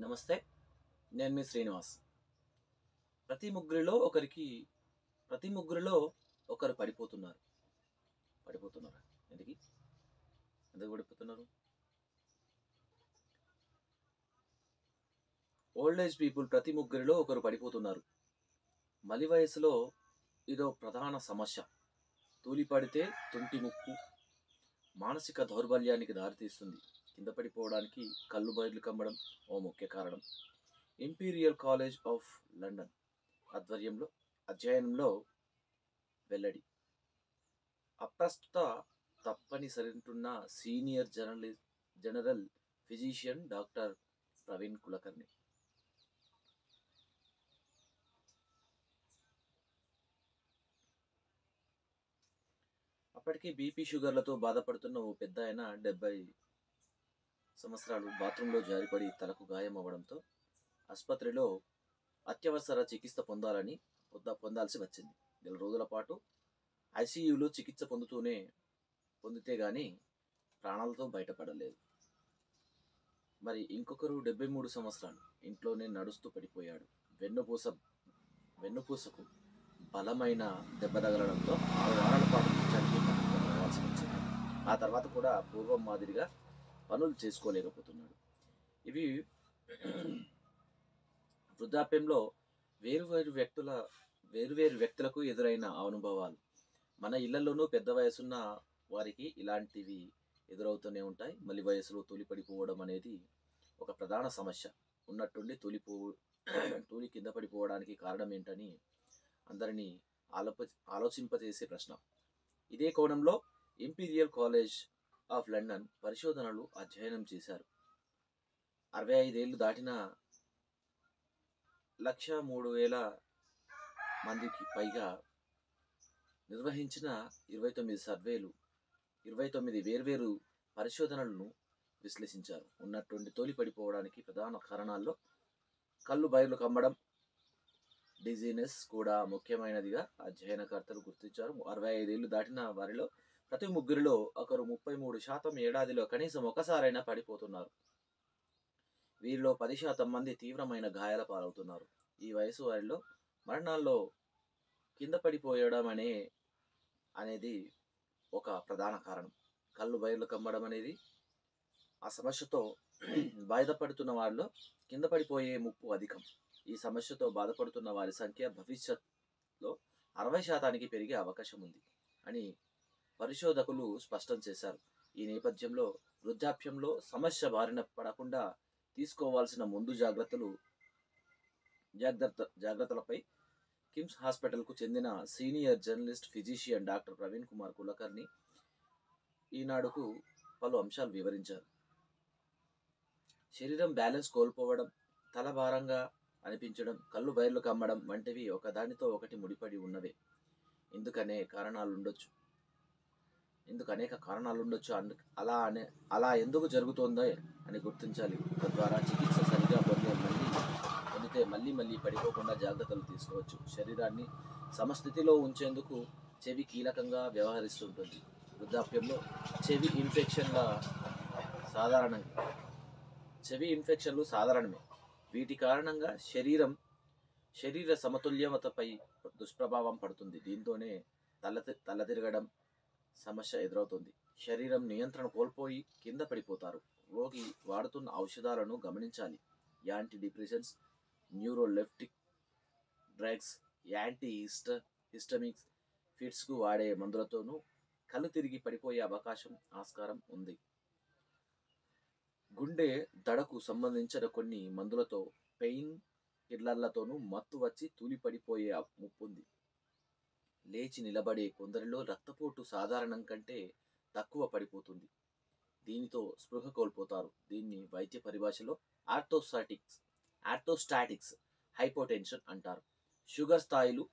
నమస్తే. నేను మీ శ్రీనివాస్. ప్రతి ముగ్గురిలో ఒకరికి ప్రతి ముగ్గురిలో ఒకరు పడిపోతున్నారు. పడిపోతున్నారా? ఎందుకి? ఎందుకు పడిపోతున్నారు? ఓల్డ్ ఏజ్ పీపుల్ ప్రతి ముగ్గురిలో ఒకరు పడిపోతున్నారు. మలి వయసులో ఇదో ప్రధాన సమస్య. తూలి పడితే తుంటి ముప్పు మానసిక దౌర్బల్యానికి దారితీస్తుంది. కింద పడిపోవడానికి కళ్ళు బయర్లు కమ్మడం ఓ ముఖ్య కారణం. ఇంపీరియల్ కాలేజ్ ఆఫ్ లండన్ ఆధ్వర్యంలో అధ్యయనంలో వెల్లడి. అప్రస్తుత తప్పనిసరింటున్న senior general physician doctor Praveen Kulkarni. అప్పటికే బీపీ షుగర్లతో బాధపడుతున్న ఓ పెద్ద ఆయన 70 సంవత్సరాలు బాత్రూంలో జారిపడి తలకు గాయం అవ్వడంతో ఆసుపత్రిలో అత్యవసర చికిత్స పొందాల్సి వచ్చింది. 2 రోజుల పాటు ఐసీయూలో చికిత్స పొందితే గాని ప్రాణాలతో బయటపడలేదు. మరి ఇంకొకరు 73 సంవత్సరాలు ఇంట్లోనే నడుస్తూ పడిపోయాడు. వెన్నుపూసకు బలమైన దెబ్బ తగలడంతో 6 వారాల పాటు మంచానికి పడుకోవాల్సి వచ్చింది. ఆ తర్వాత కూడా పూర్వం మాదిరిగా పనులు చేసుకోలేకపోతున్నాడు. ఇవి వృద్ధాప్యంలో వేరువేరు వ్యక్తులకు ఎదురైన అనుభవాలు. మన ఇళ్లలోనూ పెద్ద వయసున్న వారికి ఇలాంటివి ఎదురవుతూనే ఉంటాయి. మళ్ళీ వయసులో తూలిపడిపోవడం అనేది ఒక ప్రధాన సమస్య. ఉన్నట్టుండి తూలి కింద పడిపోవడానికి కారణం ఏంటని అందరినీ ఆలోచింపజేసే ప్రశ్న. ఇదే కోణంలో ఇంపీరియల్ కాలేజ్ ఆఫ్ లండన్ పరిశోధనలు అధ్యయనం చేశారు. 65 ఏళ్లు దాటిన 1,03,000 మందికి పైగా నిర్వహించిన 29 వేర్వేరు పరిశోధనలను విశ్లేషించారు. ఉన్నట్టుండి తోలి పడిపోవడానికి ప్రధాన కారణాల్లో కళ్ళు బయర్లు కమ్మడం, డిజీనెస్ కూడా ముఖ్యమైనదిగా అధ్యయనకర్తలు గుర్తించారు. 65 ఏళ్లు దాటిన వారిలో ప్రతి ముగ్గురిలో ఒకరు 33% ఏడాదిలో కనీసం ఒకసారైనా పడిపోతున్నారు. వీరిలో 10% మంది తీవ్రమైన గాయాల పాలవుతున్నారు. ఈ వయసు వారిలో మరణాల్లో కింద పడిపోయడం అనేది ఒక ప్రధాన కారణం. కళ్ళు బయర్లు కమ్మడం అనేది ఆ సమస్యతో బాధపడుతున్న వారిలో కింద పడిపోయే ముప్పు అధికం. ఈ సమస్యతో బాధపడుతున్న వారి సంఖ్య భవిష్యత్తులో 60% పెరిగే అవకాశం ఉంది అని పరిశోధకులు స్పష్టం చేశారు. ఈ నేపథ్యంలో వృద్ధాప్యంలో సమస్య బారిన పడకుండా తీసుకోవాల్సిన ముందు జాగ్రత్తలపై కిమ్స్ హాస్పిటల్కు చెందిన senior journalist physician doctor Praveen Kumar Kulkarni ఈనాడుకు పలు అంశాలు వివరించారు. శరీరం బ్యాలెన్స్ కోల్పోవడం, తల భారంగా అనిపించడం, కళ్ళు బయర్లు కమ్మడం వంటివి ఒకదానితో ఒకటి ముడిపడి ఉన్నవే. ఇందుకు అనేక కారణాలు ఉండొచ్చు. అలా ఎందుకు జరుగుతోందో అని గుర్తించాలి. తద్వారా చికిత్స సరిగా పొందితే మళ్ళీ పడిపోకుండా జాగ్రత్తలు తీసుకోవచ్చు. శరీరాన్ని సమస్థితిలో ఉంచేందుకు చెవి కీలకంగా వ్యవహరిస్తుంటుంది. వృద్ధాప్యంలో చెవి ఇన్ఫెక్షన్లు సాధారణమే. వీటి కారణంగా శరీర సమతుల్యతపై దుష్ప్రభావం పడుతుంది. దీంతోనే తల తిరగడం సమస్య ఎదురవుతుంది. శరీరం నియంత్రణ కోల్పోయి కింద పడిపోతారు. రోగి వాడుతున్న ఔషధాలను గమనించాలి. Anti depressants, neuroleptic drugs, anti histaminics, ఫిట్స్కు వాడే మందులతోనూ కళ్ళు తిరిగి పడిపోయే ఆస్కారం ఉంది. గుండె దడకు సంబంధించిన కొన్ని మందులతో, పెయిన్ కిల్లర్లతోనూ మత్తు వచ్చి తూలి పడిపోయే ముప్పుంది. లేచి నిలబడే కొందరిలో రక్తపోటు సాధారణం కంటే తక్కువ పడిపోతుంది. దీనితో స్పృహ కోల్పోతారు. దీన్ని వైద్య పరిభాషలో ఆర్థోస్టాటిక్స్ హైపోటెన్షన్ అంటారు. షుగర్ స్థాయిలు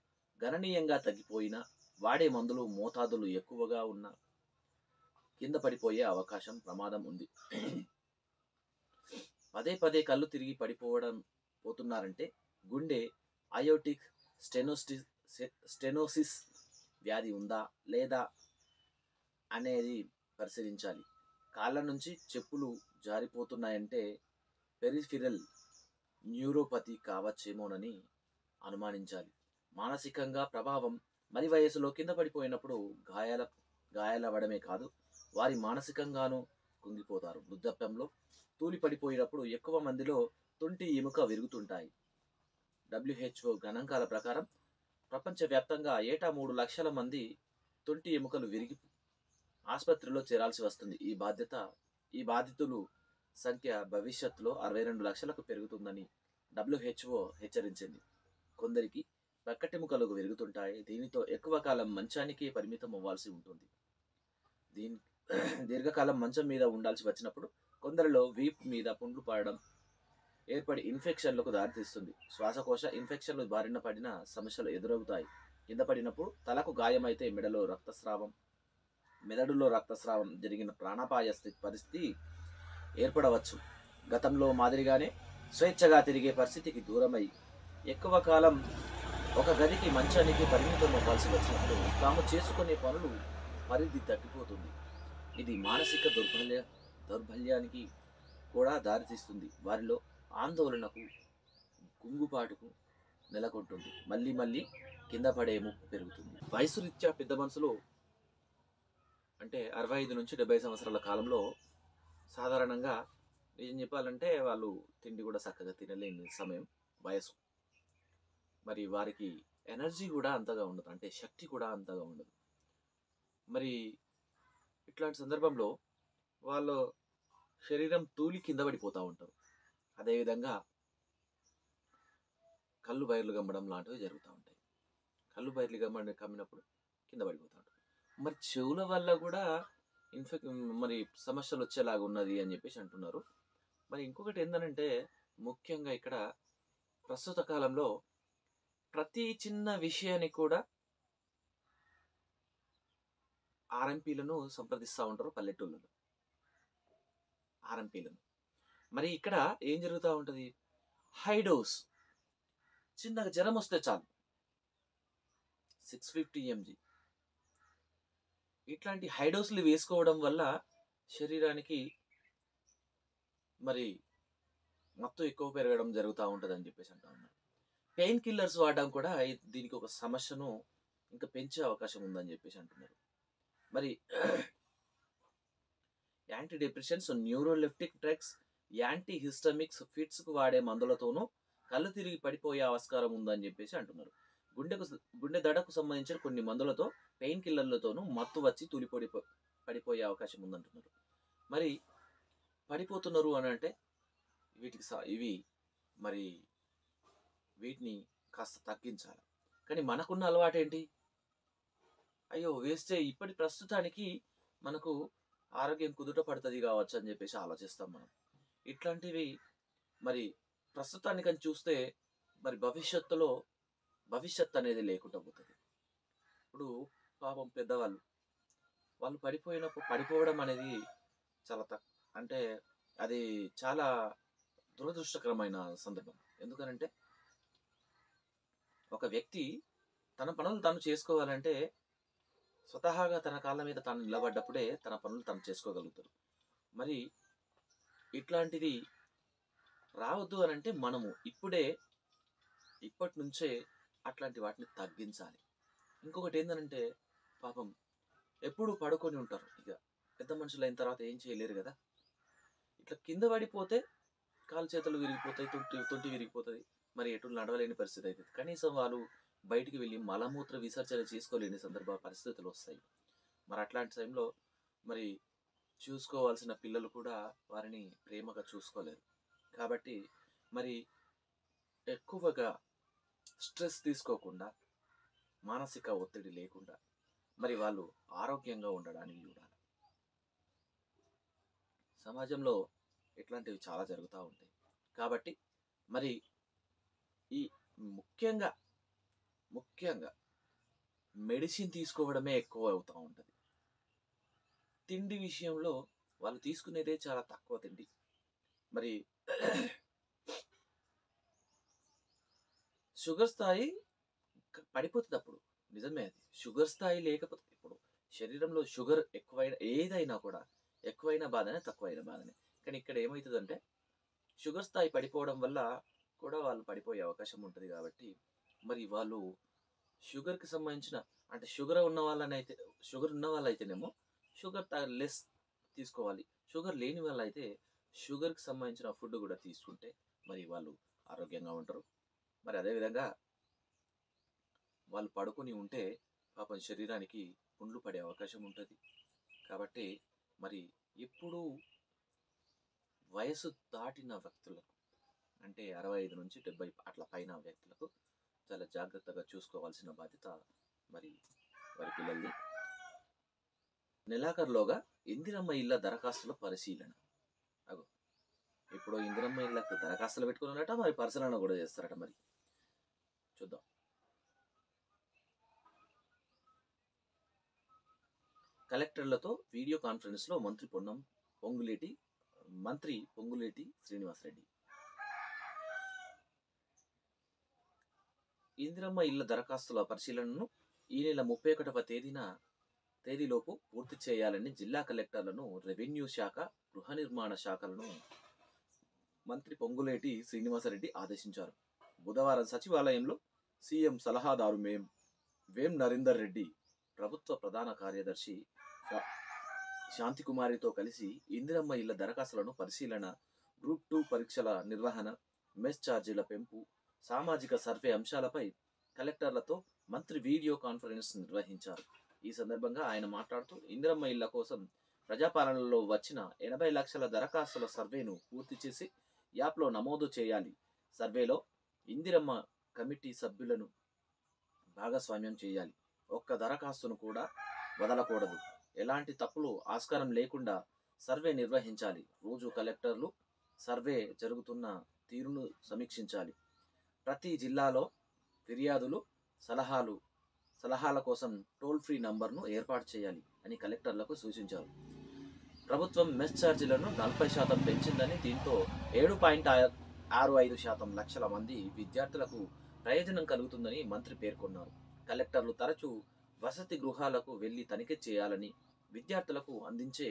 గణనీయంగా తగ్గిపోయినా, వాడే మందులు మోతాదులు ఎక్కువగా ఉన్న కింద పడిపోయే ప్రమాదం ఉంది. పదే కళ్ళు తిరిగి పోతున్నారంటే గుండె అయోటిక్ స్టెనోసిస్ వ్యాధి ఉందా లేదా అనేది పరిశీలించాలి. కాళ్ళ నుంచి చెప్పులు జారిపోతున్నాయంటే పెరిఫెరల్ న్యూరోపతి కావచ్చేమోనని అనుమానించాలి. మానసికంగా ప్రభావం మరి వయసులో కింద పడిపోయినప్పుడు గాయాలవ్వడమే కాదు, వారి మానసికంగానూ కుంగిపోతారు. వృద్ధాప్యంలో తూలి పడిపోయినప్పుడు ఎక్కువ మందిలో తుంటి ఎముక విరుగుతుంటాయి. WHO గణాంకాల ప్రకారం ప్రపంచవ్యాప్తంగా ఏటా 3 లక్షల మంది తుంటి ఎముకలు విరిగి ఆసుపత్రిలో చేరాల్సి వస్తుంది. ఈ బాధితులు సంఖ్య భవిష్యత్తులో 62 లక్షలకు పెరుగుతుందని WHO హెచ్చరించింది. కొందరికి ప్రక్కటెముకలు విరుగుతుంటాయి. దీనితో ఎక్కువ కాలం మంచానికి పరిమితం అవ్వాల్సి ఉంటుంది. దీర్ఘకాలం మంచం మీద ఉండాల్సి వచ్చినప్పుడు కొందరిలో వీపు మీద పుండ్లు పడడం ఏర్పడి ఇన్ఫెక్షన్లకు దారితీస్తుంది. శ్వాసకోశ ఇన్ఫెక్షన్లు బారిన పడిన సమస్యలు ఎదురవుతాయి. కింద పడినప్పుడు తలకు గాయమైతే మెదడులో రక్తస్రావం జరిగిన ప్రాణాపాయ పరిస్థితి ఏర్పడవచ్చు. గతంలో మాదిరిగానే స్వేచ్ఛగా తిరిగే పరిస్థితికి దూరమై ఎక్కువ కాలం ఒక గదికి మంచానికి పరిమితం అవ్వాల్సి వచ్చినప్పుడు తాము చేసుకునే పనులు పరిధి తగ్గిపోతుంది. ఇది మానసిక దౌర్బల్యానికి కూడా దారితీస్తుంది. వారిలో ఆందోళనకు, కుంగుపాటుకు నెలకొంటుంది. మళ్ళీ కింద పడే ముప్పు పెరుగుతుంది. వయసు రీత్యా పెద్ద మనుషులు అంటే 65 నుంచి 70 సంవత్సరాల కాలంలో సాధారణంగా ఏం చెప్పాలంటే వాళ్ళు తిండి కూడా చక్కగా తినలేని సమయం వయసు. మరి వారికి ఎనర్జీ కూడా అంతగా ఉండదు, అంటే శక్తి కూడా అంతగా ఉండదు. మరి ఇట్లాంటి సందర్భంలో వాళ్ళ శరీరం తూలి కింద పడిపోతూ ఉంటారు. అదేవిధంగా కళ్ళు బైర్లు గమ్మడం లాంటివి జరుగుతూ ఉంటాయి. కళ్ళు బైర్లు కమ్మినప్పుడు కింద పడిపోతూ ఉంటారు. మరి చెవుల వల్ల కూడా మరి సమస్యలు వచ్చేలాగా ఉన్నది అని చెప్పేసి అంటున్నారు. మరి ఇంకొకటి ఏంటంటే ముఖ్యంగా ఇక్కడ ప్రస్తుత కాలంలో ప్రతి చిన్న విషయానికి కూడా ఆర్ఎంపీలను సంప్రదిస్తూ ఉంటారు పల్లెటూళ్ళలో. ఆర్ఎంపీలను మరి ఇక్కడ ఏం జరుగుతూ ఉంటుంది, హై డోస్ చిన్నగా జ్వరం వస్తే చాలు 650 mg ఇట్లాంటి హై డోసులు వేసుకోవడం వల్ల శరీరానికి మరి మత్తు ఎక్కువ పెరగడం జరుగుతూ ఉంటుంది అని చెప్పేసి అంటా ఉన్నారు. పెయిన్ కిల్లర్స్ వాడడం కూడా దీనికి ఒక సమస్యను ఇంకా పెంచే అవకాశం ఉందని చెప్పేసి అంటున్నారు. మరి anti depressions, neuroleptic drugs, anti histaminics, ఫిట్స్కు వాడే మందులతోనూ కళ్ళు తిరిగి పడిపోయే ఆస్కారం ఉందని చెప్పేసి అంటున్నారు. గుండె దడకు సంబంధించిన కొన్ని మందులతో, పెయిన్ కిల్లర్లతోనూ మత్తు వచ్చి పడిపోయే అవకాశం ఉందంటున్నారు. మరి పడిపోతున్నారు అని అంటే వీటిని కాస్త తగ్గించాలి. కానీ మనకున్న అలవాటు ఏంటి, అయ్యో వేస్తే ఇప్పటి ప్రస్తుతానికి మనకు ఆరోగ్యం కుదుట పడుతుంది కావచ్చు అని చెప్పేసి ఆలోచిస్తాం మనం. ఇట్లాంటివి మరి ప్రస్తుతానికని చూస్తే మరి భవిష్యత్తు అనేది లేకుండా పోతుంది. ఇప్పుడు పాపం పెద్దవాళ్ళు వాళ్ళు పడిపోవడం అనేది చాలా అంటే అది చాలా దురదృష్టకరమైన సందర్భం. ఎందుకనంటే ఒక వ్యక్తి తన పనులు తాను చేసుకోవాలంటే స్వతహాగా తన కాళ్ళ మీద తాను నిలబడ్డప్పుడే తన పనులు తాను చేసుకోగలుగుతారు. మరి ఇట్లాంటిది రావద్దు అని అంటే మనము ఇప్పటి నుంచే అట్లాంటి వాటిని తగ్గించాలి. ఇంకొకటి ఏంటంటే పాపం ఎప్పుడు పడుకొని ఉంటారు. ఇక పెద్ద మనుషులు అయిన తర్వాత ఏం చేయలేరు కదా. ఇట్లా కింద పడిపోతే కాలు చేతులు విరిగిపోతాయి, తొంటి విరిగిపోతుంది. మరి ఎటు నడవలేని పరిస్థితి అవుతుంది. కనీసం వాళ్ళు బయటికి వెళ్ళి మలమూత్ర విసర్జన చేసుకోలేని పరిస్థితులు వస్తాయి. మరి అట్లాంటి టైంలో మరి చూసుకోవాల్సిన పిల్లలు కూడా వారిని ప్రేమగా చూసుకోలేరు. కాబట్టి మరి ఎక్కువగా స్ట్రెస్ తీసుకోకుండా, మానసిక ఒత్తిడి లేకుండా మరి వాళ్ళు ఆరోగ్యంగా ఉండడానికి చూడాలి. సమాజంలో ఇట్లాంటివి చాలా జరుగుతూ ఉంటాయి. కాబట్టి మరి ఈ ముఖ్యంగా మెడిసిన్ తీసుకోవడమే ఎక్కువ అవుతూ ఉంటుంది. తిండి విషయంలో వాళ్ళు తీసుకునేదే చాలా తక్కువ తిండి. మరి షుగర్ స్థాయి పడిపోతుంది అప్పుడు. నిజమే, అది షుగర్ స్థాయి లేకపోతే ఇప్పుడు శరీరంలో షుగర్ ఏదైనా కూడా ఎక్కువైన బాధనే, తక్కువైన బాధనే. కానీ ఇక్కడ ఏమవుతుందంటే షుగర్ స్థాయి పడిపోవడం వల్ల కూడా వాళ్ళు పడిపోయే అవకాశం ఉంటుంది కాబట్టి మరి వాళ్ళు షుగర్‌కి సంబంధించిన అంటే షుగర్ ఉన్న వాళ్ళైతేనేమో షుగర్ లెస్ తీసుకోవాలి. షుగర్ లేని వాళ్ళైతే షుగర్‌కి సంబంధించిన ఫుడ్ గూడా తీసుకుంటే మరి వాళ్ళు ఆరోగ్యంగా ఉంటారు. మరి అదే విధంగా వాళ్ళు పడుకొని ఉంటే పాపం శరీరానికి పుండ్లు పడే అవకాశం ఉంటది. కాబట్టి మరి ఎప్పుడూ వయసు దాటిన వ్యక్తులకు అంటే 65-70 అట్లా పైన వ్యక్తులకు చాలా జాగ్రత్తగా చూసుకోవాల్సిన బాధ్యత మరి వారి పిల్లలది. నెలాఖరులోగా ఇందిరమ్మ ఇళ్ల దరఖాస్తుల పరిశీలన. అగో ఇప్పుడు ఇందిరమ్మ ఇళ్ళకు దరఖాస్తులు పెట్టుకున్నారట, మరి పరిశీలన కూడా చేస్తారట. మరి చూద్దాం. కలెక్టర్లతో వీడియో కాన్ఫరెన్స్లో మంత్రి పొంగులేటి శ్రీనివాసరెడ్డి. ఇందిరమ్మ ఇళ్ల దరఖాస్తుల పరిశీలనను ఈ నెల 31వ తేదీలోపు పూర్తి చేయాలని జిల్లా కలెక్టర్లను, రెవెన్యూ శాఖ, గృహ నిర్మాణ శాఖలను మంత్రి పొంగులేటి శ్రీనివాసరెడ్డి ఆదేశించారు. బుధవారం సచివాలయంలో సీఎం సలహాదారు వేం నరేందర్ రెడ్డి, ప్రభుత్వ ప్రధాన కార్యదర్శి శాంతికుమారితో కలిసి ఇందిరమ్మ ఇళ్ల దరఖాస్తులను పరిశీలన, గ్రూప్ 2 పరీక్షల నిర్వహణ, మెస్ ఛార్జీల పెంపు, సామాజిక సర్వే అంశాలపై కలెక్టర్లతో మంత్రి వీడియో కాన్ఫరెన్స్ నిర్వహించారు. ఈ సందర్భంగా ఆయన మాట్లాడుతూ ఇందిరమ్మ ఇళ్ల కోసం ప్రజాపాలనలో వచ్చిన 80 లక్షల దరఖాస్తుల సర్వేను పూర్తి చేసి యాప్లో నమోదు చేయాలి. సర్వేలో ఇందిరమ్మ కమిటీ సభ్యులను భాగస్వామ్యం చేయాలి. ఒక్క దరఖాస్తును కూడా వదలకూడదు. ఎలాంటి తప్పులు ఆస్కారం లేకుండా సర్వే నిర్వహించాలి. రోజు కలెక్టర్లు సర్వే జరుగుతున్న తీరును సమీక్షించాలి. ప్రతి జిల్లాలో ఫిర్యాదులు, సలహాల కోసం టోల్ ఫ్రీ నంబర్ను ఏర్పాటు చేయాలి అని కలెక్టర్లకు సూచించారు. ప్రభుత్వం మెస్ ఛార్జీలను 40% పెంచిందని, దీంతో 7.65 లక్షల మంది విద్యార్థులకు ప్రయోజనం కలుగుతుందని మంత్రి పేర్కొన్నారు. కలెక్టర్లు తరచూ వసతి గృహాలకు వెళ్లి తనిఖీ చేయాలని, విద్యార్థులకు అందించే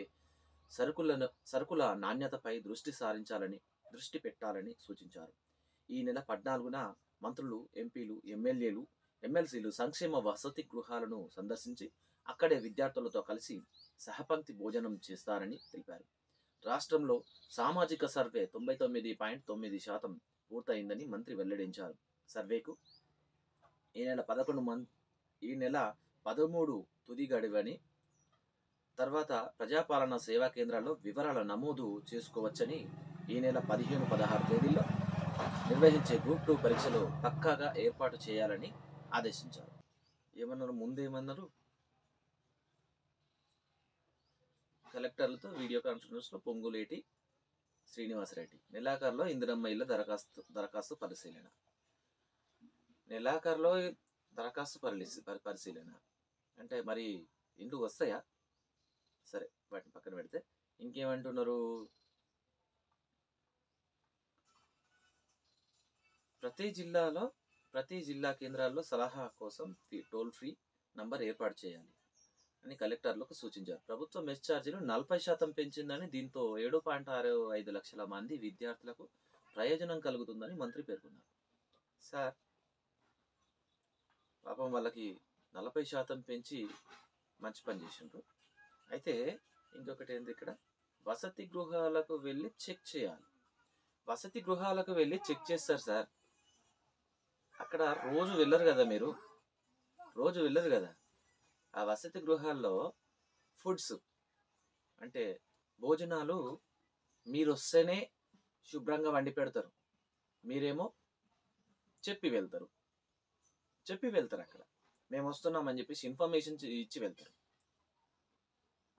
సరుకుల నాణ్యతపై దృష్టి పెట్టాలని సూచించారు. ఈ నెల 14న మంత్రులు, ఎంపీలు, ఎమ్మెల్సీలు సంక్షేమ వసతి గృహాలను సందర్శించి అక్కడే విద్యార్థులతో కలిసి సహపంక్తి భోజనం చేస్తారని తెలిపారు. రాష్ట్రంలో సామాజిక సర్వే 99.9% పూర్తయిందని మంత్రి వెల్లడించారు. సర్వేకు ఈ నెల 13 తుది గడువని, తర్వాత ప్రజాపాలన సేవా కేంద్రాల్లో వివరాల నమోదు చేసుకోవచ్చని, ఈ నెల 15, 16 తేదీల్లో నిర్వహించే గ్రూప్ 2 పరీక్షలు పక్కాగా ఏర్పాటు చేయాలని ఆదేశించారు. ముందేమన్నారు? కలెక్టర్లతో వీడియో కాన్ఫరెన్స్లో పొంగులేటి శ్రీనివాసరెడ్డి. నెలాఖరులో ఇందిరమ్మ ఇళ్ల దరఖాస్తు పరిశీలన. నెలాఖరులో దరఖాస్తు పరిశీలన అంటే మరి ఇండ్లు వస్తాయా? సరే, వాటిని పక్కన పెడితే ఇంకేమంటున్నారు? ప్రతి జిల్లా కేంద్రాల్లో సలహా కోసం టోల్ ఫ్రీ నంబర్ ఏర్పాటు చేయాలి అని కలెక్టర్లకు సూచించారు. ప్రభుత్వం మెస్ ఛార్జీలు 40% పెంచిందని, దీంతో 7.65 లక్షల మంది విద్యార్థులకు ప్రయోజనం కలుగుతుందని మంత్రి పేర్కొన్నారు. సార్, పాపం వాళ్ళకి 40% పెంచి మంచి పని చేసిండ్రు. అయితే ఇంకొకటి ఏంది, ఇక్కడ వసతి గృహాలకు వెళ్ళి చెక్ చేయాలి. వసతి గృహాలకు వెళ్ళి చెక్ చేస్తారు సార్. అక్కడ రోజు వెళ్ళరు కదా. ఆ వసతి గృహాల్లో ఫుడ్స్ అంటే భోజనాలు మీరు వస్తేనే శుభ్రంగా వండి పెడతారు. మీరేమో చెప్పి వెళ్తారు అక్కడ మేము వస్తున్నామని చెప్పేసి ఇన్ఫర్మేషన్ ఇచ్చి వెళ్తారు.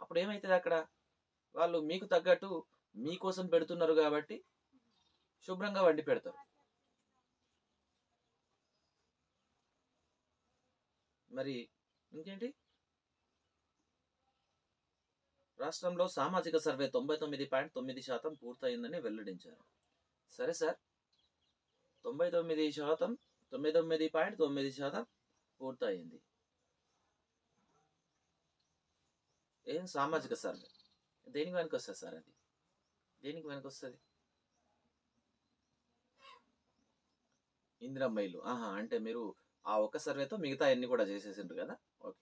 అప్పుడు ఏమవుతుంది, అక్కడ వాళ్ళు మీకు తగ్గట్టు మీకోసం పెడుతున్నారు కాబట్టి శుభ్రంగా వండి పెడతారు. మరి ఇంకేంటి? రాష్ట్రంలో సామాజిక సర్వే 99.9% పూర్తయిందని వెల్లడించారు. సరే సార్, 99.9% పూర్తయింది. ఏం సామాజిక సర్వే దేనికి వెనక వస్తుంది సార్? అది దేనికి వెనక వస్తుంది? ఇందిరమ్మ ఇల్లు. ఆహా! అంటే మీరు ఆ ఒక్క సర్వేతో మిగతా అన్ని కూడా చేసేసిండ్రు కదా! ఓకే.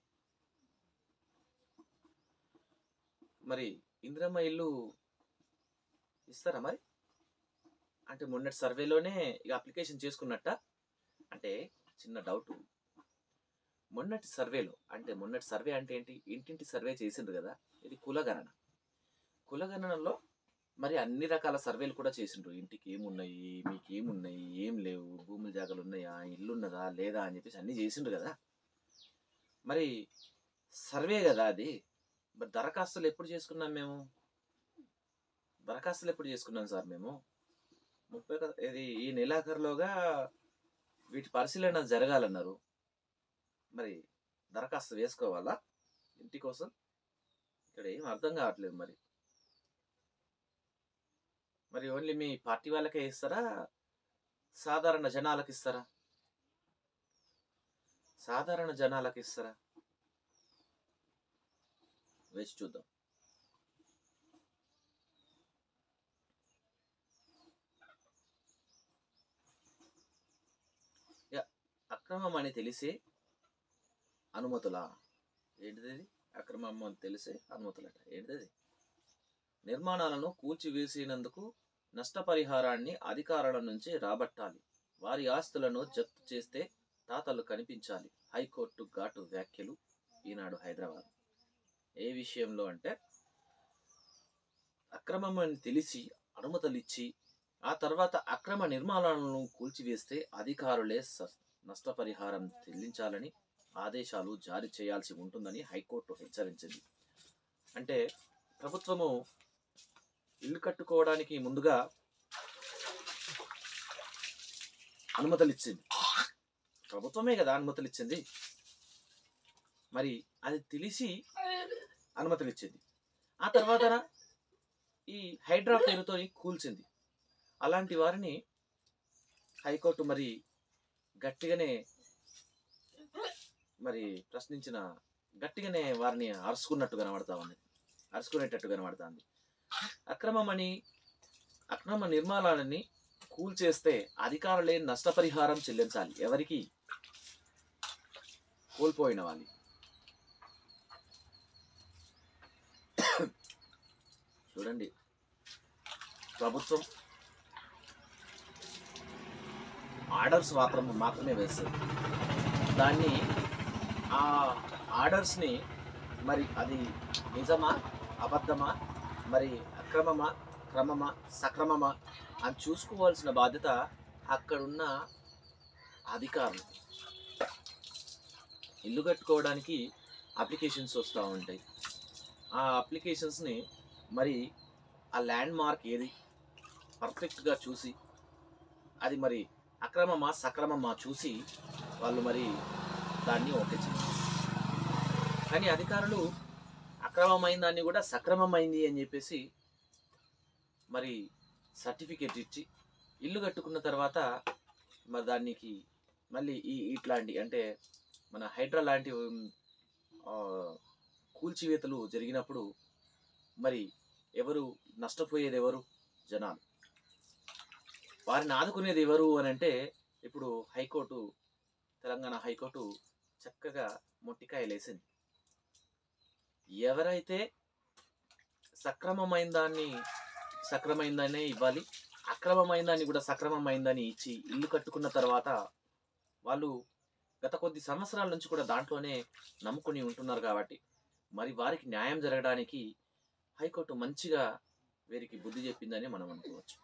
మరి ఇందిరమ్మ ఇల్లు ఇస్తారా మరి? అంటే మొన్నటి సర్వేలోనే ఇక అప్లికేషన్ చేసుకున్నట్టా? అంటే చిన్న డౌటు. మొన్నటి సర్వే అంటే ఏంటి? ఇంటింటి సర్వే చేసిండ్రు కదా! ఇది కులగణన. కులగణనలో మరి అన్ని రకాల సర్వేలు కూడా చేసిండ్రు. ఇంటికి ఏమున్నాయి? మీకేమున్నాయి? ఏం లేవు? భూములు జాగాలు ఉన్నాయా? ఇల్లున్నదా? లేదా? అని చెప్పేసి అన్నీ చేసిండ్రు కదా! మరి సర్వే కదా అది. మరి దరఖాస్తులు ఎప్పుడు చేసుకున్నాం మేము? దరఖాస్తులు ఎప్పుడు చేసుకున్నాం సార్ మేము? 30 ఇది ఈ నెలాఖరులోగా వీటి పరిశీలన జరగాలన్నారు. మరి దరఖాస్తు వేసుకోవాలా ఇంటి కోసం? ఇక్కడ ఏం అర్థం కావట్లేదు మరి. మరి ఓన్లీ మీ పార్టీ వాళ్ళకే ఇస్తారా? సాధారణ జనాలకు ఇస్తారా? సాధారణ జనాలకు ఇస్తారా? వేచి చూద్దాం. అక్రమం అని తెలిసే అనుమతులా? ఏంటిది? అక్రమం అని తెలిసే అనుమతులట. ఏంటిది? నిర్మాణాలను కూల్చివేసినందుకు నష్టపరిహారాన్ని అధికారుల నుంచి రాబట్టాలి. వారి ఆస్తులను జప్తు చేస్తే తాతలు కనిపించాలి. హైకోర్టు ఘాటు వ్యాఖ్యలు. ఈనాడు హైదరాబాద్. ఏ విషయంలో అంటే అక్రమం అని తెలిసి అనుమతులిచ్చి ఆ తర్వాత అక్రమ నిర్మాణాలను కూల్చివేస్తే అధికారులే నష్టపరిహారం చెల్లించాలని ఆదేశాలు జారీ చేయాల్సి ఉంటుందని హైకోర్టు హెచ్చరించింది. అంటే ప్రభుత్వము ఇల్లు కట్టుకోవడానికి ముందుగా అనుమతులు ఇచ్చింది. ప్రభుత్వమే కదా అనుమతులు ఇచ్చింది. మరి అది తెలిసి అనుమతులు ఇచ్చింది. ఆ తర్వాత ఈ హైడ్రా పేరుతో కూల్చింది. అలాంటి వారిని హైకోర్టు మరి గట్టిగానే గట్టిగానే వారిని అరుచుకునేటట్టు కనబడతా ఉంది. అక్రమ నిర్మాణాలని కూల్చేస్తే అధికారులే నష్టపరిహారం చెల్లించాలి. ఎవరికి? కోల్పోయిన వాళ్ళు. చూడండి, ప్రభుత్వం ఆర్డర్స్ మాత్రమే వేస్తుంది. దాన్ని ఆ ఆర్డర్స్ని మరి అది నిజమా అబద్ధమా, మరి అక్రమమా క్రమమా సక్రమమా అని చూసుకోవాల్సిన బాధ్యత అక్కడున్న అధికారులు. ఇల్లు కట్టుకోవడానికి అప్లికేషన్స్ వస్తూ ఉంటాయి. ఆ అప్లికేషన్స్ని మరి ఆ ల్యాండ్ మార్క్ ఏది పర్ఫెక్ట్గా చూసి అది మరి అక్రమమా సక్రమమా చూసి వాళ్ళు మరి దాన్ని ఓకే చేయాలి. కానీ అధికారులు అక్రమమైన దాన్ని కూడా సక్రమమైంది అని చెప్పేసి మరి సర్టిఫికేట్ ఇచ్చి ఇల్లు కట్టుకున్న తర్వాత మరి దానికి మళ్ళీ ఇట్లాంటి అంటే మన హైడ్రా లాంటి కూల్చివేతలు జరిగినప్పుడు మరి ఎవరు నష్టపోయేది? ఎవరు? జనాలు. వారిని ఆదుకునేది ఎవరు అని అంటే ఇప్పుడు తెలంగాణ హైకోర్టు చక్కగా మొట్టికాయలేసింది. ఎవరైతే సక్రమమైన దాన్నే ఇవ్వాలి, అక్రమమైన దాన్ని కూడా సక్రమమైందని ఇచ్చి ఇల్లు కట్టుకున్న తర్వాత వాళ్ళు గత కొద్ది సంవత్సరాల నుంచి కూడా దాంట్లోనే నమ్ముకుని ఉంటున్నారు. కాబట్టి మరి వారికి న్యాయం జరగడానికి హైకోర్టు మంచిగా వీరికి బుద్ధి చెప్పిందని మనం అనుకోవచ్చు.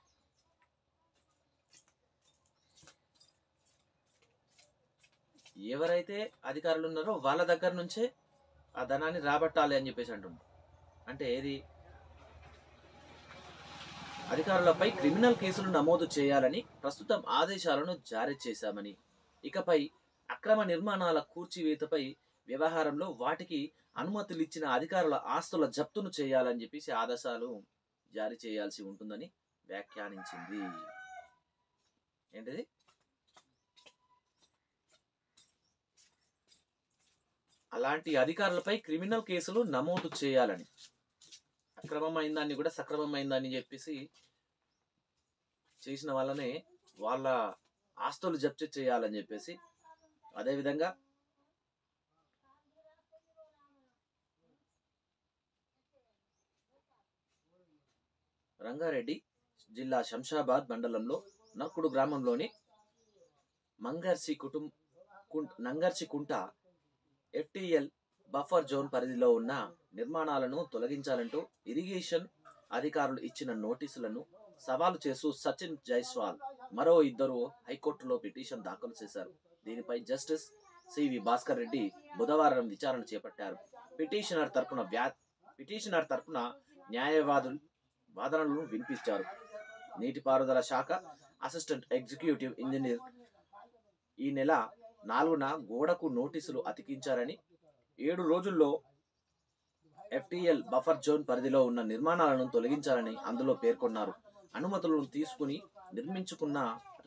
ఎవరైతే అధికారులు ఉన్నారో వాళ్ళ దగ్గర నుంచే ఆ ధనాన్ని రాబట్టాలి అని చెప్పేసి అంటున్నారు. అంటే ఏది? అధికారులపై క్రిమినల్ కేసులు నమోదు చేయాలని ప్రస్తుతం ఆదేశాలను జారీ చేశామని, ఇకపై అక్రమ నిర్మాణాల కూల్చివేతపై వ్యవహారంలో వాటికి అనుమతులు ఇచ్చిన అధికారుల ఆస్తుల జప్తును చేయాలని చెప్పేసి ఆదేశాలు జారీ చేయాల్సి ఉంటుందని వ్యాఖ్యానించింది. ఏంటిది? అలాంటి అధికారులపై క్రిమినల్ కేసులు నమోదు చేయాలని, అక్రమమైందాన్ని కూడా సక్రమమైందని చెప్పేసి చేసిన వాళ్ళనే వాళ్ళ ఆస్తులు జప్తు చేయాలని చెప్పేసి, అదేవిధంగా రంగారెడ్డి జిల్లా శంషాబాద్ మండలంలో నక్కుడు గ్రామంలోని నంగర్సికుంట FTL బఫర్ జోన్ పరిధిలో ఉన్న నిర్మాణాలను తొలగించాలంటూ ఇరిగేషన్ అధికారులు ఇచ్చిన నోటీసులను సవాలు చేస్తూ సచిన్ జైస్వాల్ మరో ఇద్దరు హైకోర్టులో పిటిషన్ దాఖలు చేశారు. దీనిపై జస్టిస్ సివి భాస్కర్ రెడ్డి బుధవారం విచారణ చేపట్టారు. పిటిషనర్ తరపున వాదనలను వినిపించారు. నీటిపారుదల శాఖ అసిస్టెంట్ ఎగ్జిక్యూటివ్ ఇంజనీర్ ఈ నెల 4న గోడకు నోటీసులు అతికించారని, 7 రోజుల్లో FTL బఫర్ జోన్ పరిధిలో ఉన్న నిర్మాణాలను తొలగించాలని అందులో పేర్కొన్నారు. అనుమతులను తీసుకుని నిర్మించుకున్న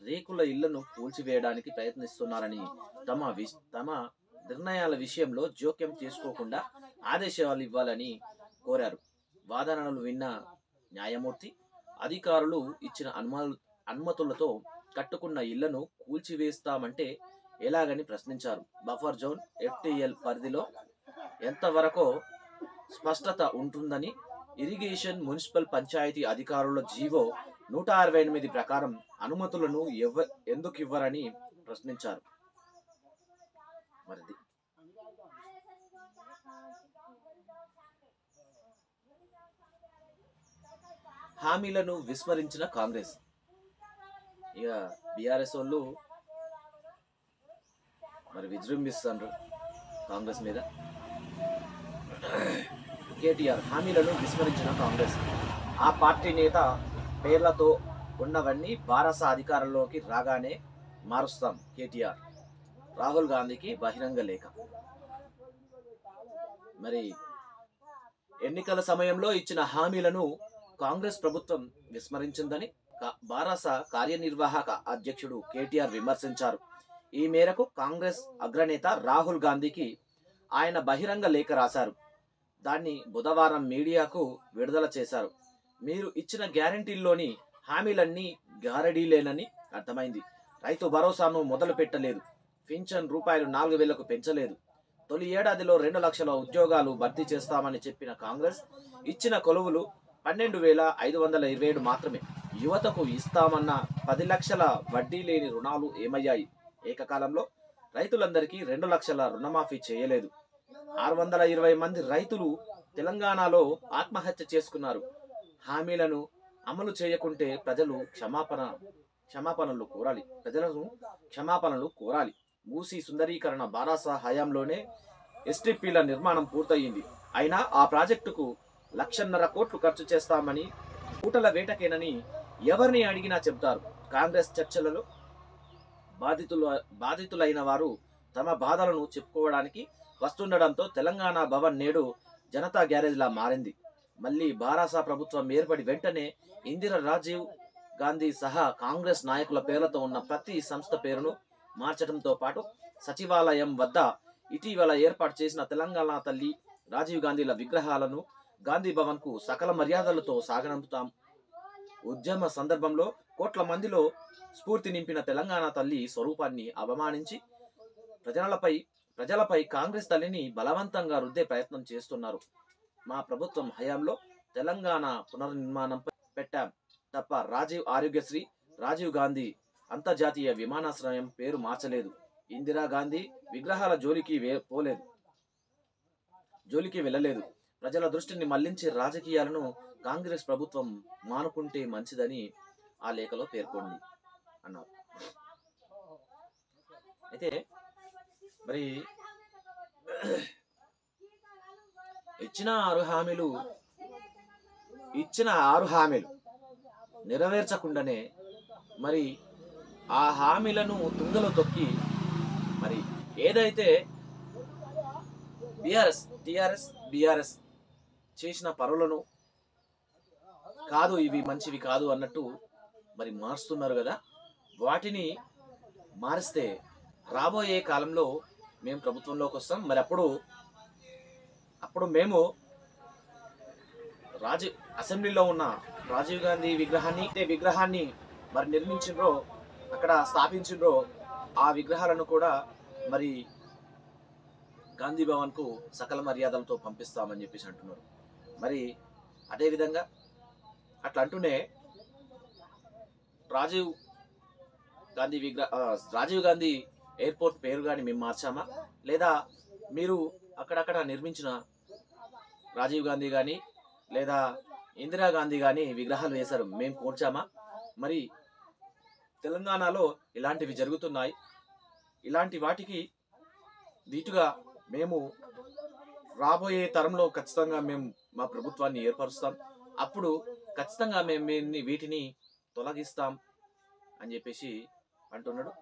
రేకుల ఇళ్లను కూల్చివేయడానికి ప్రయత్నిస్తున్నారని, తమ నిర్ణయాల విషయంలో జోక్యం చేసుకోకుండా ఆదేశాలు ఇవ్వాలని కోరారు. వాదనలు విన్న న్యాయమూర్తి అధికారులు ఇచ్చిన అనుమతులతో కట్టుకున్న ఇళ్లను కూల్చివేస్తామంటే ఎలాగని ప్రశ్నించారు. బఫర్ జోన్ FTL పరిధిలో ఎంతవరకు స్పష్టత ఉంటుందని, ఇరిగేషన్ మున్సిపల్ పంచాయతీ అధికారుల జీవో 168 ప్రకారం అనుమతులను ఎందుకు ఇవ్వరని ప్రశ్నించారు. మరిది హామీలను విస్మరించిన కాంగ్రెస్. ఇక బీఆర్ఎస్ వాళ్ళు మరి విజృంభిస్తారు కాంగ్రెస్ మీద. కేటీఆర్ హామీలను విస్మరించిన కాంగ్రెస్. ఆ పార్టీ నేత పేర్లతో ఉన్నవన్నీ బారాస అధికారంలోకి రాగానే మారుస్తాం. కేటీఆర్ రాహుల్ గాంధీకి బహిరంగ లేఖ. మరి ఎన్నికల సమయంలో ఇచ్చిన హామీలను కాంగ్రెస్ ప్రభుత్వం విస్మరించిందని బారాస కార్యనిర్వాహక అధ్యక్షుడు కేటీఆర్ విమర్శించారు. ఈ మేరకు కాంగ్రెస్ అగ్రనేత రాహుల్ గాంధీకి ఆయన బహిరంగ లేఖ రాశారు. దాన్ని బుధవారం మీడియాకు విడుదల చేశారు. మీరు ఇచ్చిన గ్యారంటీల్లోని హామీలన్నీ గారడీలేనని అర్థమైంది. రైతు భరోసాను మొదలు పెట్టలేదు. పింఛన్ రూపాయలు 4,000కు పెంచలేదు. తొలి ఏడాదిలో 2 లక్షల ఉద్యోగాలు భర్తీ చేస్తామని చెప్పిన కాంగ్రెస్ ఇచ్చిన కొలువులు 12,527 మాత్రమే. యువతకు ఇస్తామన్న 10 లక్షల వడ్డీ లేని రుణాలు ఏమయ్యాయి? ఏకకాలంలో రైతులందరికీ 2 లక్షల రుణమాఫీ చేయలేదు. 620 మంది రైతులు తెలంగాణలో ఆత్మహత్య చేసుకున్నారు. హామీలను అమలు చేయకుంటే ప్రజలను క్షమాపణలు కోరాలి. మూసీ సుందరీకరణ బారాస హయాంలోనే STPల నిర్మాణం పూర్తయింది. అయినా ఆ ప్రాజెక్టుకు 1,50,000 కోట్లు ఖర్చు చేస్తామని పూటల వేటకేనని ఎవరిని అడిగినా చెబుతారు. కాంగ్రెస్ చర్చలలో బాధితులైన వారు తమ బాధలను చెప్పుకోవడానికి వస్తుండడంతో తెలంగాణ భవన్ నేడు జనతా గ్యారేజ్లా మారింది. మళ్ళీ బారాస ప్రభుత్వం ఏర్పడి వెంటనే ఇందిరా, రాజీవ్ గాంధీ సహా కాంగ్రెస్ నాయకుల పేర్లతో ఉన్న ప్రతి సంస్థ పేరును మార్చడంతో పాటు సచివాలయం వద్ద ఇటీవల ఏర్పాటు చేసిన తెలంగాణ తల్లి, రాజీవ్ గాంధీల విగ్రహాలను గాంధీ భవన్ కు సకల మర్యాదలతో సాగనంపుతాం. ఉద్యమ సందర్భంలో కోట్ల మందిలో స్ఫూర్తి నింపిన తెలంగాణ తల్లి స్వరూపాన్ని అవమానించి ప్రజలపై కాంగ్రెస్ తల్లిని బలవంతంగా రుద్దే ప్రయత్నం చేస్తున్నారు. మా ప్రభుత్వం హయాంలో తెలంగాణ పునర్నిర్మాణంపై పెట్టాం తప్ప రాజీవ్ ఆరోగ్యశ్రీ, రాజీవ్ గాంధీ అంతర్జాతీయ విమానాశ్రయం పేరు మార్చలేదు. ఇందిరా గాంధీ విగ్రహాల జోలికి వెళ్ళలేదు. ప్రజల దృష్టిని మళ్లించే రాజకీయాలను కాంగ్రెస్ ప్రభుత్వం మానుకుంటే మంచిదని ఆ లేఖలో పేర్కొంది అన్నారు. అయితే మరి ఇచ్చిన ఆరు హామీలు నెరవేర్చకుండానే మరి ఆ హామీలను తుంగలో తొక్కి మరి ఏదైతే బీఆర్ఎస్ చేసిన పనులను కాదు, ఇవి మంచివి కాదు అన్నట్టు మరి మారుస్తున్నారు కదా. వాటిని మారిస్తే రాబోయే కాలంలో మేము ప్రభుత్వంలోకి వస్తాం. మరి అప్పుడు మేము అసెంబ్లీలో ఉన్న రాజీవ్ గాంధీ విగ్రహాన్ని మరి నిర్మించిండ్రో అక్కడ స్థాపించిండ్రో ఆ విగ్రహాలను కూడా మరి గాంధీ భవన్కు సకల మర్యాదలతో పంపిస్తామని చెప్పేసి అంటున్నారు. మరి అదేవిధంగా అట్లా అంటూనే రాజీవ్ రాజీవ్ గాంధీ ఎయిర్పోర్ట్ పేరు కానీ మేము మార్చామా, లేదా మీరు అక్కడక్కడ నిర్మించిన రాజీవ్ గాంధీ కానీ లేదా ఇందిరాగాంధీ కానీ విగ్రహాలు వేశారు మేము కూర్చామా? మరి తెలంగాణలో ఇలాంటివి జరుగుతున్నాయి. ఇలాంటి వాటికి దీటుగా మేము రాబోయే తరంలో ఖచ్చితంగా మేము మా ప్రభుత్వాన్ని ఏర్పరుస్తాం. అప్పుడు ఖచ్చితంగా మేము వీటిని తొలగిస్తాం అని చెప్పేసి అంటున్నాడు.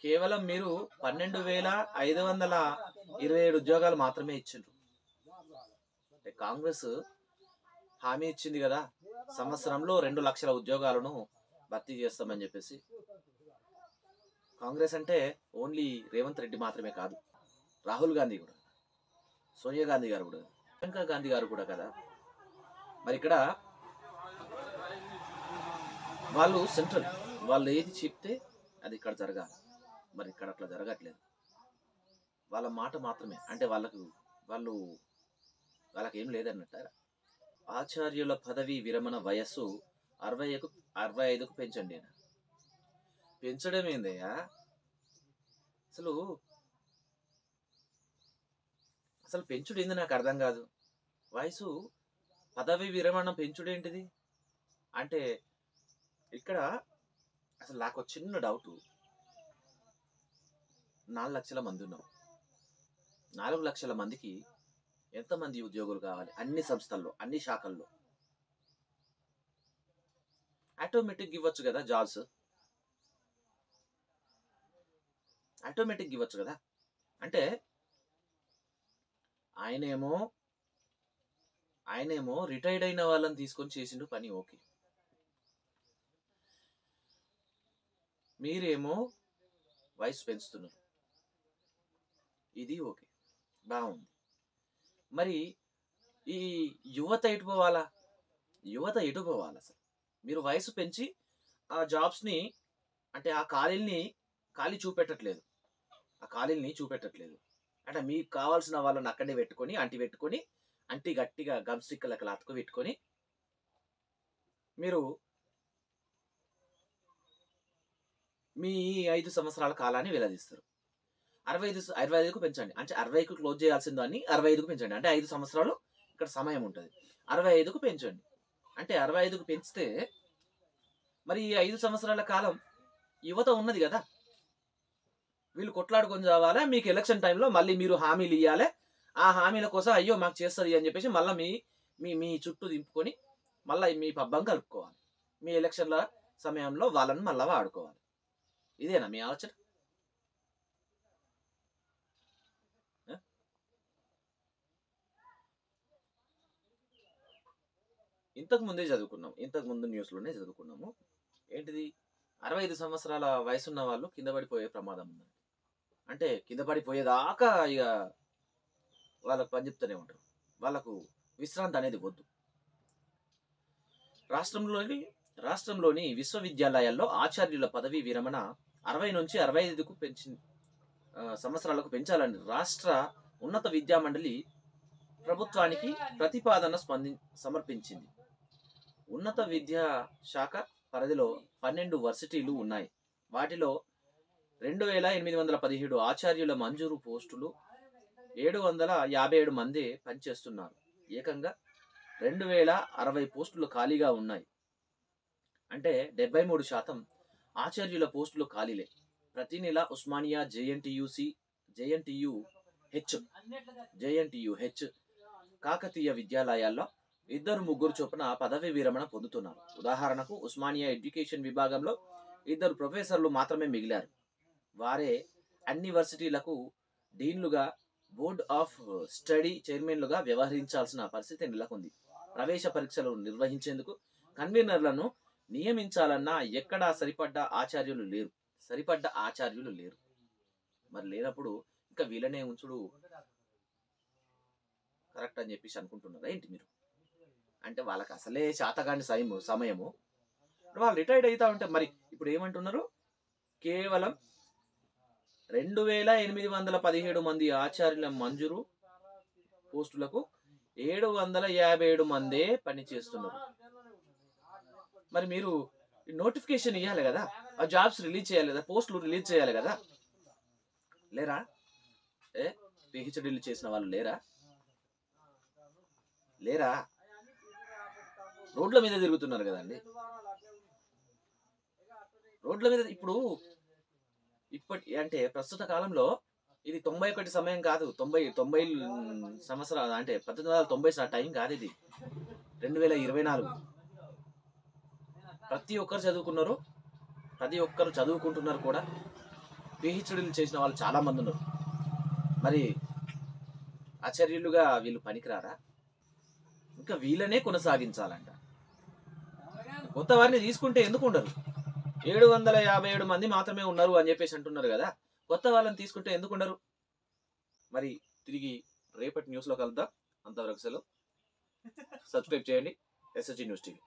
కేవలం మీరు 12,527 ఉద్యోగాలు మాత్రమే ఇచ్చిండ్రు. అంటే కాంగ్రెస్ హామీ ఇచ్చింది కదా, సంవత్సరంలో 2 లక్షల ఉద్యోగాలను భర్తీ చేస్తామని చెప్పేసి. కాంగ్రెస్ అంటే ఓన్లీ రేవంత్ రెడ్డి మాత్రమే కాదు, రాహుల్ గాంధీ కూడా, సోనియా గాంధీ గారు కూడా, ప్రియాంక గాంధీ గారు కూడా కదా. మరి ఇక్కడ వాళ్ళు సెంట్రల్, వాళ్ళు ఏది చెప్తే అది ఇక్కడ జరగాలి. మరి ఇక్కడ అట్లా జరగట్లేదు. వాళ్ళ మాట మాత్రమే, అంటే వాళ్ళకేం లేదన్నట్ట. ఆచార్యుల పదవి విరమణ వయస్సు 65కు పెంచండి. పెంచడం ఏందయ్యా? అసలు పెంచుడు ఏంది నాకు అర్థం కాదు. వయసు పదవి విరమణ పెంచుడేంటిది అంటే ఇక్కడ అసలు నాకు చిన్న డౌట్. 4 లక్షల మంది ఉన్నాం. 4 లక్షల మందికి ఎంతమంది ఉద్యోగులు కావాలి? అన్ని సంస్థల్లో, అన్ని శాఖల్లో. ఆటోమేటిక్ ఇవ్వచ్చు కదా జాబ్స్, ఆటోమేటిక్ ఇవ్వచ్చు కదా. అంటే ఆయనేమో రిటైర్డ్ అయిన వాళ్ళని తీసుకొని చేసిండు పని, ఓకే. మీరేమో వయసు పెంచుతున్నారు, ఇది ఓకే, బాగుంది. మరి ఈ యువత ఎటు పోవాలా? అసలు మీరు వయసు పెంచి ఆ జాబ్స్ని, అంటే ఆ ఖాళీ చూపెట్టట్లేదు. అంటే మీకు కావాల్సిన వాళ్ళని అక్కడే పెట్టుకొని అంటి గట్టిగా గమ్స్టిక్లకు అతుకు పెట్టుకొని మీరు మీ 5 సంవత్సరాల కాలాన్ని వెల్లదీస్తారు. 65కు పెంచండి, అంటే 60కు క్లోజ్ చేయాల్సిన దాన్ని 65కు పెంచండి, అంటే 5 సంవత్సరాలు ఇక్కడ సమయం ఉంటుంది. 65కు పెంచండి, అంటే 65కు పెంచితే మరి ఈ 5 సంవత్సరాల కాలం యువత ఉన్నది కదా, వీళ్ళు కొట్లాడుకొని చావాలా. మీకు ఎలక్షన్ టైంలో మళ్ళీ మీరు హామీలు ఇవ్వాలి. ఆ హామీల కోసం అయ్యో మాకు చేస్తుంది అని చెప్పేసి మళ్ళీ మీ చుట్టూ దింపుకొని మళ్ళీ మీ పబ్బం కలుపుకోవాలి. మీ ఎలక్షన్ల సమయంలో వాళ్ళని మళ్ళీ వాడుకోవాలి. ఇదేనా మీ ఆలోచన? ఇంతకు ముందు న్యూస్లోనే చదువుకున్నాము. ఏంటిది? 65 సంవత్సరాల వయసున్న వాళ్ళు కింద పడిపోయే ప్రమాదం ఉంది. అంటే కింద పడిపోయేదాకా ఇక వాళ్ళకు పని చెప్తూనే ఉంటారు. వాళ్ళకు విశ్రాంతి అనేది వద్దు. రాష్ట్రంలోని విశ్వవిద్యాలయాల్లో ఆచార్యుల పదవి విరమణ 60 నుంచి 65కు సంవత్సరాలకు పెంచాలని రాష్ట్ర ఉన్నత విద్యా మండలి ప్రభుత్వానికి ప్రతిపాదన సమర్పించింది. ఉన్నత విద్యా శాఖ పరిధిలో 12 వర్సిటీలు ఉన్నాయి. వాటిలో 2,817 ఆచార్యుల మంజూరు పోస్టులు, 757 మంది పనిచేస్తున్నారు. ఏకంగా 2,060 పోస్టులు ఖాళీగా ఉన్నాయి. అంటే 73% ఆచార్యుల పోస్టులు ఖాళీలే. ప్రతి నెల ఉస్మానియా, జేఎన్టీయుహెచ్, కాకతీయ విద్యాలయాల్లో 2-3 చొప్పున పదవి విరమణ పొందుతున్నారు. ఉదాహరణకు ఉస్మానియా ఎడ్యుకేషన్ విభాగంలో 2 ప్రొఫెసర్లు మాత్రమే మిగిలారు. వారే అన్ని వర్సిటీలకు డీన్లుగా, బోర్డ్ ఆఫ్ స్టడీ చైర్మన్లుగా వ్యవహరించాల్సిన పరిస్థితి నెలకొంది. ప్రవేశ పరీక్షలు నిర్వహించేందుకు కన్వీనర్లను నియమించాలన్నా ఎక్కడా సరిపడ్డ ఆచార్యులు లేరు. మరి లేనప్పుడు ఇంకా వీళ్ళనే ఉంచుడు కరెక్ట్ అని చెప్పేసి అనుకుంటున్నారా ఏంటి మీరు? అంటే వాళ్ళకి అసలే శాతగాని సమయము, వాళ్ళు రిటైర్డ్ అవుతా ఉంటే మరి ఇప్పుడు ఏమంటున్నారు, కేవలం 2817 మంది ఆచార్యుల మంజూరు పోస్టులకు 757 మందే పని చేస్తున్నారు. మరి మీరు నోటిఫికేషన్ ఇవ్వాలి కదా, ఆ జాబ్స్ రిలీజ్ చేయాలి కదా, పోస్టులు రిలీజ్ చేయాలి కదా, లేరా? పిహెచ్డీలు చేసిన వాళ్ళు లేరా? రోడ్ల మీద తిరుగుతున్నారు కదండి. రోడ్ల మీద ఇప్పుడు అంటే ప్రస్తుత కాలంలో ఇది 91 సమయం కాదు, 90 సంవత్సరాలు అంటే 1890 టైం కాదు, ఇది 2024. ప్రతి ఒక్కరు చదువుకున్నారు, ప్రతి ఒక్కరు చదువుకుంటున్నారు కూడా. పిహెచ్డీలు చేసిన వాళ్ళు చాలా మంది ఉన్నారు. మరి ఆచార్యులుగా వీళ్ళు పనికిరారా? ఇంకా వీళ్ళనే కొనసాగించాలంట. కొత్త వారిని తీసుకుంటే ఎందుకు ఉండరు? 757 మంది మాత్రమే ఉన్నారు అని చెప్పేసి అంటున్నారు కదా, కొత్త వాళ్ళని తీసుకుంటే ఎందుకు ఉండరు? మరి తిరిగి రేపటి న్యూస్లో కలుద్దాం. అంతవరకు సెలవు. సబ్స్క్రైబ్ చేయండి SSG న్యూస్ టీవీ.